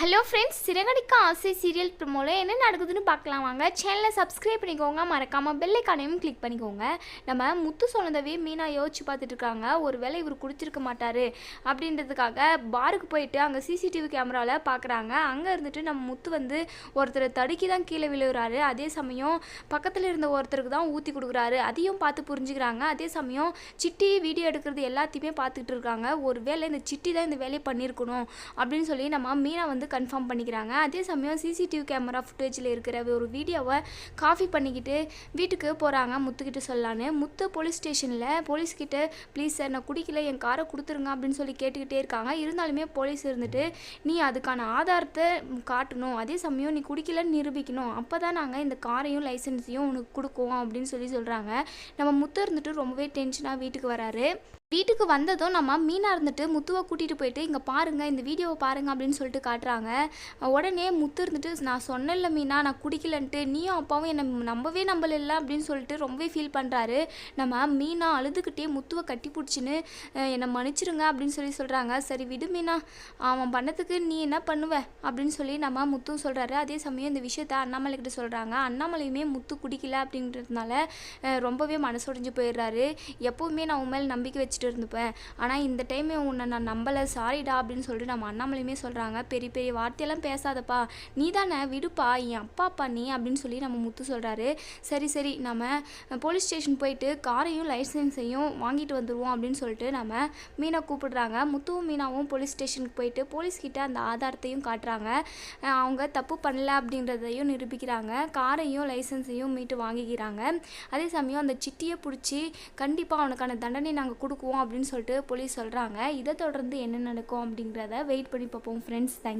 Hello friends, Siragadikka ஆசை serial ப்ரோமோவில் என்ன நடக்குதுன்னு பார்க்கலாம் வாங்க. சேனலை சப்ஸ்கிரைப் பண்ணிக்கோங்க, மறக்காமல் பெல் ஐக்கானையும் கிளிக் பண்ணிக்கோங்க. நம்ம முத்து சொன்னதவே மீனா யோசிச்சு பார்த்துட்டு இருக்காங்க. ஒரு வேளை இவர் குடிச்சிருக்க மாட்டார் அப்படின்றதுக்காக பாருக்கு போயிட்டு அங்கே சிசிடிவி கேமராவில் பார்க்குறாங்க. அங்கே இருந்துட்டு நம்ம முத்து வந்து ஒருத்தரை தடுக்கி தான் கீழே விழுகிறாரு. அதே சமயம் பக்கத்தில் இருந்த ஒருத்தருக்கு தான் ஊற்றி கொடுக்குறாரு. அதையும் பார்த்து புரிஞ்சுக்கிறாங்க. அதே சமயம் சிட்டி வீடியோ எடுக்கிறது எல்லாத்தையுமே பார்த்துக்கிட்டு இருக்காங்க. ஒரு வேளை இந்த சிட்டி தான் இந்த வேலையை பண்ணியிருக்கணும் அப்படின்னு சொல்லி நம்ம மீனா வந்து கன்ஃபார்ம் பண்ணிக்கிறாங்க. அதே சமயம் சிசிடிவி கேமரா ஃபுட்டேஜில் இருக்கிற ஒரு வீடியோவை காப்பி பண்ணிக்கிட்டு வீட்டுக்கு போகிறாங்க முத்துக்கிட்ட சொல்லலான்னு. முத்து போலீஸ் ஸ்டேஷனில் போலீஸ்கிட்ட ப்ளீஸ் சார் நான் குடிக்கல, என் காரை கொடுத்துருங்க அப்படின்னு சொல்லி கேட்டுக்கிட்டே இருக்காங்க. இருந்தாலுமே போலீஸ் இருந்துட்டு நீ அதுக்கான ஆதாரத்தை காட்டணும், அதே சமயம் நீ குடிக்கலன்னு நிரூபிக்கணும், அப்போ தான் நாங்கள் இந்த காரையும் லைசன்ஸையும் உனக்கு கொடுக்குவோம் அப்படின்னு சொல்லி சொல்கிறாங்க. நம்ம முத்து இருந்துட்டு ரொம்பவே டென்ஷனாக வீட்டுக்கு வராரு. வீட்டுக்கு வந்ததும் நம்ம மீனா இருந்துட்டு முத்துவை கூட்டிகிட்டு போயிட்டு இங்கே பாருங்கள், இந்த வீடியோவை பாருங்கள் அப்படின்னு சொல்லிட்டு காட்டுறாங்க. உடனே முத்து இருந்துட்டு நான் சொன்னேன்ல மீனா நான் குடிக்கலன்ட்டு, நீயும் அப்பாவும் என்னை நம்பலை அப்படின்னு சொல்லிட்டு ரொம்பவே ஃபீல் பண்ணுறாரு. நம்ம மீனா அழுதுகிட்டே முத்துவை கட்டி பிடிச்சின்னு என்னை மன்னிச்சிருங்க அப்படின்னு சொல்லி சொல்கிறாங்க. சரி விடு மீனா, அவன் பண்ணதுக்கு நீ என்ன பண்ணுவ அப்படின்னு சொல்லி நம்ம முத்துவும் சொல்கிறாரு. அதே சமயம் இந்த விஷயத்த அண்ணாமலைக்கிட்ட சொல்கிறாங்க. அண்ணாமலையுமே முத்து குடிக்கல அப்படின்றதுனால ரொம்பவே மனசுடைஞ்சு போயிடுறாரு. எப்போவுமே நான் உன் மேலே நம்பிக்கை வச்சு இருந்துப்பேன், ஆனால் இந்த டைம் உன்னை நான் நம்பலை, சாரிடா அப்படின்னு சொல்லிட்டு நம்ம அண்ணாமலையுமே சொல்கிறாங்க. பெரிய பெரிய வார்த்தையெல்லாம் பேசாதப்பா, நீ தானே விடுப்பா, என் அப்பா நீ அப்படின்னு சொல்லி நம்ம முத்து சொல்கிறாரு. சரி நம்ம போலீஸ் ஸ்டேஷன் போயிட்டு காரையும் லைசன்ஸையும் வாங்கிட்டு வந்துடுவோம் அப்படின்னு சொல்லிட்டு நம்ம மீனா கூப்பிடுறாங்க. முத்துவும் மீனாவும் போலீஸ் ஸ்டேஷனுக்கு போயிட்டு போலீஸ்கிட்ட அந்த ஆதாரத்தையும் காட்டுறாங்க. அவங்க தப்பு பண்ணல அப்படின்றதையும் நிரூபிக்கிறாங்க. காரையும் லைசன்ஸையும் மீட்டு வாங்கிக்கிறாங்க. அதே சமயம் அந்த சிட்டியை பிடிச்சி கண்டிப்பாக அவனுக்கான தண்டனை நாங்கள் கொடுக்குவோம் அப்படின்னு சொல்லிட்டு போலீஸ் சொல்கிறாங்க. இதை தொடர்ந்து என்ன நடக்கும் அப்படிங்கிறத வெயிட் பண்ணி பார்ப்போம் ஃப்ரெண்ட்ஸ். தேங்க்யூ.